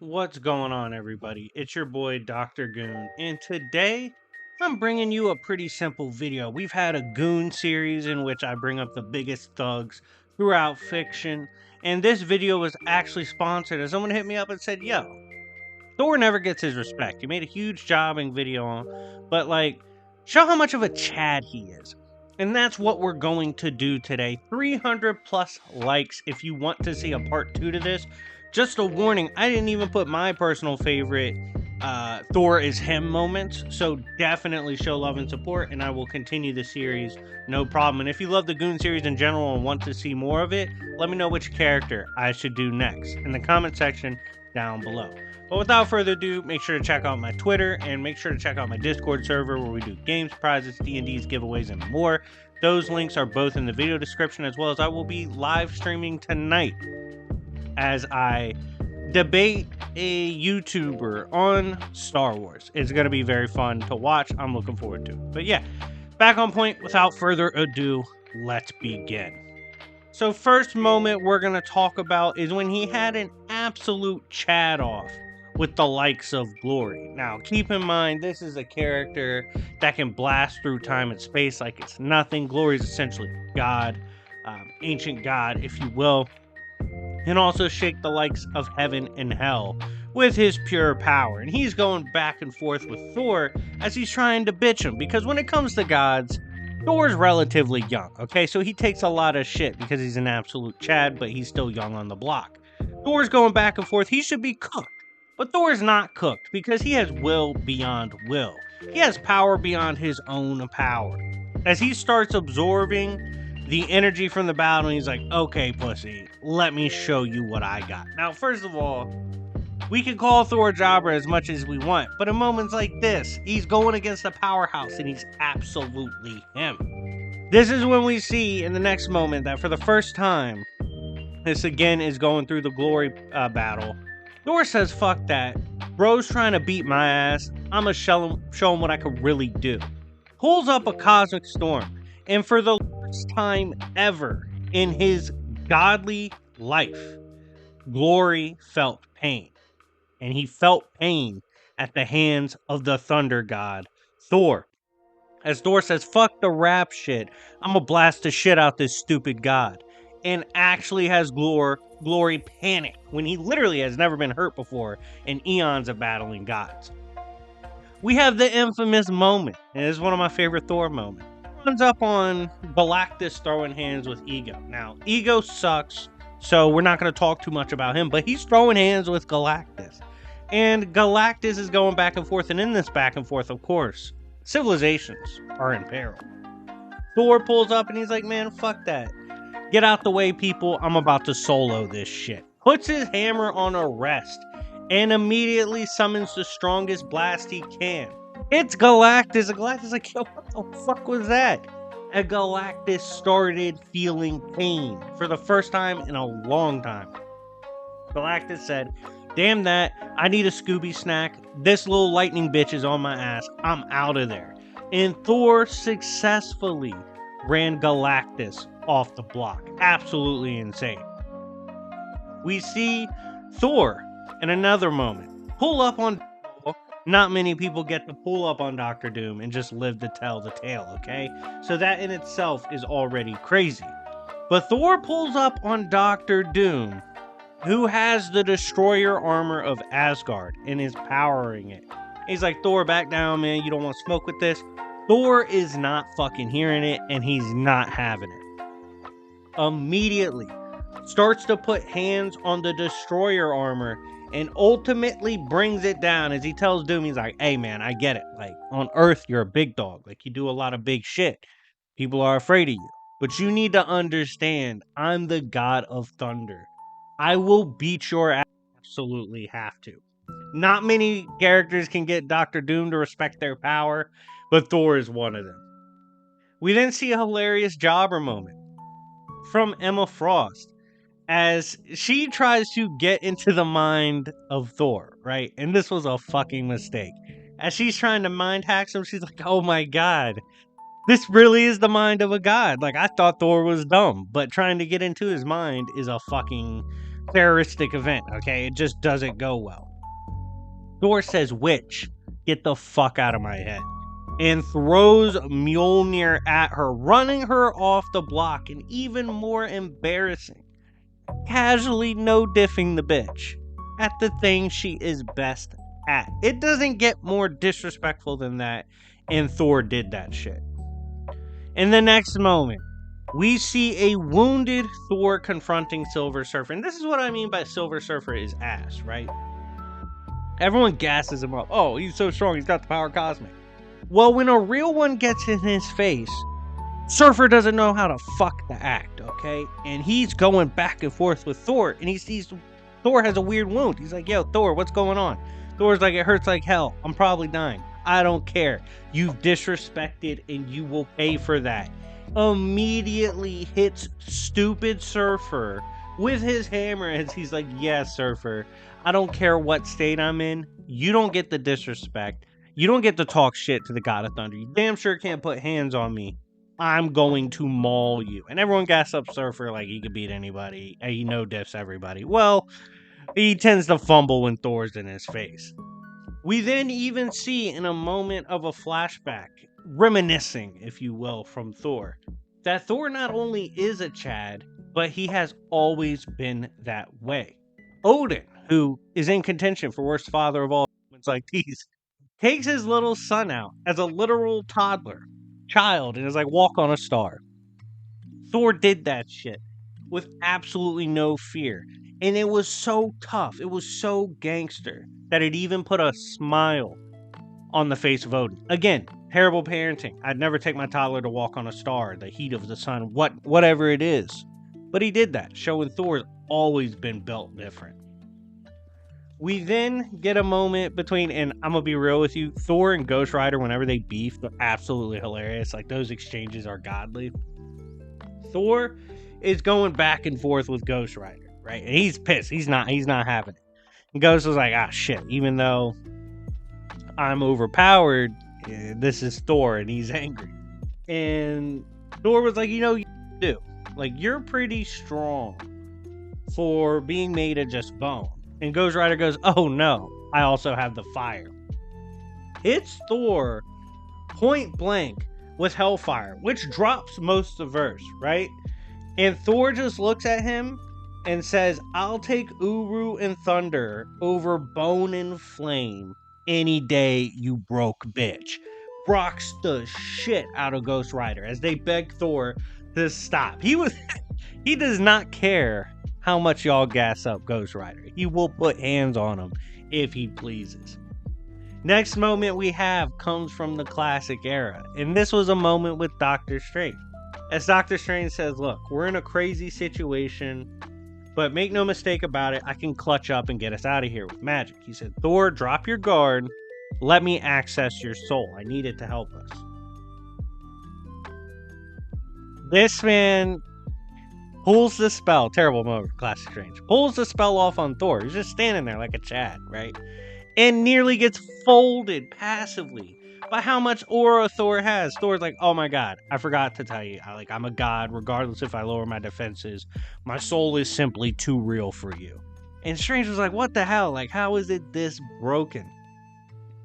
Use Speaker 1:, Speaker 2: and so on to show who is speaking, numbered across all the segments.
Speaker 1: What's going on, everybody? It's your boy, Dr. Goon, and today I'm bringing you a pretty simple video. We've had a Goon series in which I bring up the biggest thugs throughout fiction, and this video was actually sponsored as someone hit me up and said, yo, Thor never gets his respect. He made a huge jobbing video on, but like, show how much of a Chad he is. And that's what we're going to do today. 300 plus likes if you want to see a part 2 to this. Just a warning, I didn't even put my personal favorite Thor is him moments, so definitely show love and support, and I will continue the series, no problem. And if you love the Goon series in general and want to see more of it, let me know which character I should do next in the comment section down below. But without further ado, make sure to check out my Twitter and make sure to check out my Discord server where we do games, prizes, D&Ds, giveaways, and more. Those links are both in the video description, as well as I will be live streaming tonight as I debate a YouTuber on Star Wars. It's going to be very fun to watch. I'm looking forward to it. But yeah, back on point. Without further ado, let's begin. So first moment we're going to talk about is when he had an absolute chat off with the likes of Glory. Now, keep in mind, this is a character that can blast through time and space like it's nothing. Glory is essentially God, ancient God, if you will, and also shake the likes of heaven and hell with his pure power. And he's going back and forth with Thor as he's trying to bitch him, because when it comes to gods, Thor's relatively young, okay? So he takes a lot of shit because he's an absolute Chad, but he's still young on the block. Thor's going back and forth. He should be cooked. But Thor's not cooked because he has will beyond will. He has power beyond his own power. As he starts absorbing the energy from the battle, he's like, okay, pussy, let me show you what I got. Now, first of all, we can call Thor a jobber as much as we want, but in moments like this, he's going against a powerhouse and he's absolutely him. This is when we see in the next moment that for the first time, this again is going through the Glory battle. Thor says, fuck that. Bro's trying to beat my ass. I'ma show him what I can really do. Pulls up a cosmic storm. And for the first time ever in his godly life, Glory felt pain. And he felt pain at the hands of the thunder god, Thor. As Thor says, fuck the rap shit. I'ma blast the shit out this stupid god. And actually has Glory panic when he literally has never been hurt before in eons of battling gods. We have the infamous moment, and it's one of my favorite Thor moments. He runs up on Galactus throwing hands with Ego. Now, Ego sucks, so we're not going to talk too much about him, but he's throwing hands with Galactus. And Galactus is going back and forth, and in this back and forth, of course, civilizations are in peril. Thor pulls up and he's like, man, fuck that. Get out the way, people. I'm about to solo this shit. Puts his hammer on a rest and immediately summons the strongest blast he can. It's Galactus. And Galactus is like, yo, what the fuck was that? And Galactus started feeling pain for the first time in a long time. Galactus said, damn that. I need a Scooby snack. This little lightning bitch is on my ass. I'm out of there. And Thor successfully ran Galactus off the block. Absolutely insane. We see Thor in another moment pull up on. Not many people get to pull up on Dr. Doom and just live to tell the tale, okay? So that in itself is already crazy. But Thor pulls up on Dr. Doom, who has the destroyer armor of Asgard and is powering it. He's like, Thor, back down, man. You don't want to smoke with this. Thor is not fucking hearing it, and he's not having it. Immediately starts to put hands on the destroyer armor and ultimately brings it down as he tells Doom, he's like, hey man, I get it. Like, on Earth, you're a big dog. Like, you do a lot of big shit. People are afraid of you. But you need to understand, I'm the god of thunder. I will beat your ass. Absolutely have to. Not many characters can get Dr. Doom to respect their power, but Thor is one of them. We then see a hilarious jobber moment from Emma Frost as she tries to get into the mind of Thor, right? And this was a fucking mistake. As she's trying to mind hack him, she's like, oh my god, this really is the mind of a god. Like, I thought Thor was dumb, but trying to get into his mind is a fucking terroristic event, okay? It just doesn't go well. Thor says, "Witch, get the fuck out of my head," and throws Mjolnir at her, running her off the block. And even more embarrassing, casually no diffing the bitch at the thing she is best at. It doesn't get more disrespectful than that, and Thor did that shit. In the next moment, we see a wounded Thor confronting Silver Surfer. And this is what I mean by Silver Surfer is ass, right? Everyone gasses him up. Oh, he's so strong, he's got the power cosmic. Well, when a real one gets in his face, Surfer doesn't know how to fuck the act, okay? And he's going back and forth with Thor, and he sees Thor has a weird wound. He's like, "Yo, Thor, what's going on?" Thor's like, "It hurts like hell. I'm probably dying. I don't care. You've disrespected, and you will pay for that." Immediately hits stupid Surfer with his hammer as he's like, "Yeah, Surfer, I don't care what state I'm in. You don't get the disrespect. You don't get to talk shit to the God of Thunder. You damn sure can't put hands on me. I'm going to maul you." And everyone gas up Surfer like he could beat anybody. He no diffs everybody. Well, he tends to fumble when Thor's in his face. We then even see in a moment of a flashback, reminiscing, if you will, from Thor, that Thor not only is a Chad, but he has always been that way. Odin, who is in contention for worst father of all moments like these, takes his little son out as a literal child, and is like, "Walk on a star." Thor did that shit with absolutely no fear. And it was so tough, it was so gangster, that it even put a smile on the face of Odin. Again, terrible parenting. I'd never take my toddler to walk on a star, the heat of the sun, whatever it is. But he did that, showing Thor's always been built different. We then get a moment between, and I'm gonna be real with you, Thor and Ghost Rider, whenever they beef, they're absolutely hilarious. Like, those exchanges are godly. Thor is going back and forth with Ghost Rider, right? And he's pissed. He's not having it. And Ghost was like, "Ah, shit, even though I'm overpowered, this is Thor," and he's angry. And Thor was like, "You do. Like, you're pretty strong for being made of just bone." And Ghost Rider goes, "Oh no, I also have the fire." Hits Thor point blank with Hellfire, which drops most of the verse, right? And Thor just looks at him and says, "I'll take Uru and Thunder over Bone and Flame any day, you broke bitch." Rocks the shit out of Ghost Rider as they beg Thor to stop. He does not care how much y'all gas up Ghost Rider. He will put hands on him if he pleases. Next moment we have comes from the classic era, and this was a moment with Doctor Strange. As Doctor Strange says, "Look, we're in a crazy situation, but make no mistake about it, I can clutch up and get us out of here with magic." He said, "Thor, drop your guard. Let me access your soul. I need it to help us." This man pulls the spell. Terrible moment for Classic Strange. Pulls the spell off on Thor. He's just standing there like a Chad, right? And nearly gets folded passively by how much aura Thor has. Thor's like, "Oh my god, I forgot to tell you. I'm a god, regardless if I lower my defenses. My soul is simply too real for you." And Strange was like, "What the hell? Like, how is it this broken?"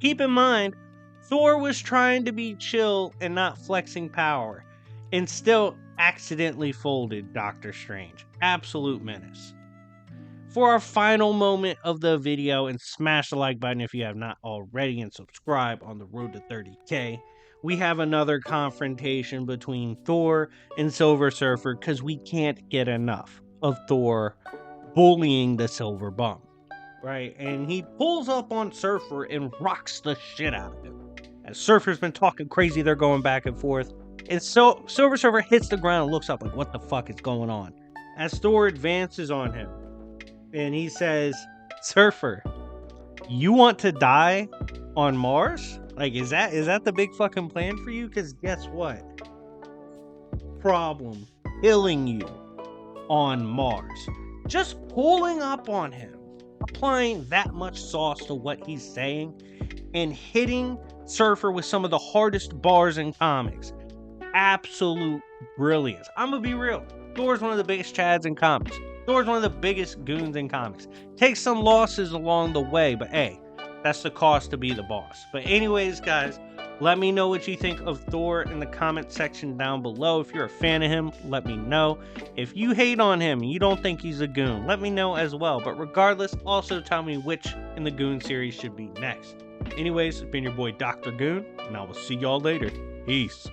Speaker 1: Keep in mind, Thor was trying to be chill and not flexing power, and still accidentally folded Doctor Strange. Absolute menace. For our final moment of the video, and smash the like button if you have not already, and subscribe on the road to 30K, we have another confrontation between Thor and Silver Surfer, because we can't get enough of Thor bullying the Silver Bum, right? And he pulls up on Surfer and rocks the shit out of him. As Surfer's been talking crazy, they're going back and forth, and so Silver Surfer hits the ground and looks up like, what the fuck is going on? As Thor advances on him, and he says, "Surfer, you want to die on Mars? Like, is that the big fucking plan for you? Because guess what? Problem killing you on Mars." Just pulling up on him, applying that much sauce to what he's saying, and hitting Surfer with some of the hardest bars in comics. Absolute brilliance. I'm gonna be real. Thor's one of the biggest chads in comics. Thor's one of the biggest goons in comics. Takes some losses along the way, but hey, That's the cost to be the boss. But anyways, guys, let me know what you think of Thor in the comment section down below. If you're a fan of him, let me know. If you hate on him and you don't think he's a goon, let me know as well. But regardless, also tell me which in the Goon series should be next. Anyways, it's been your boy Dr. Goon, and I will see y'all later. Peace.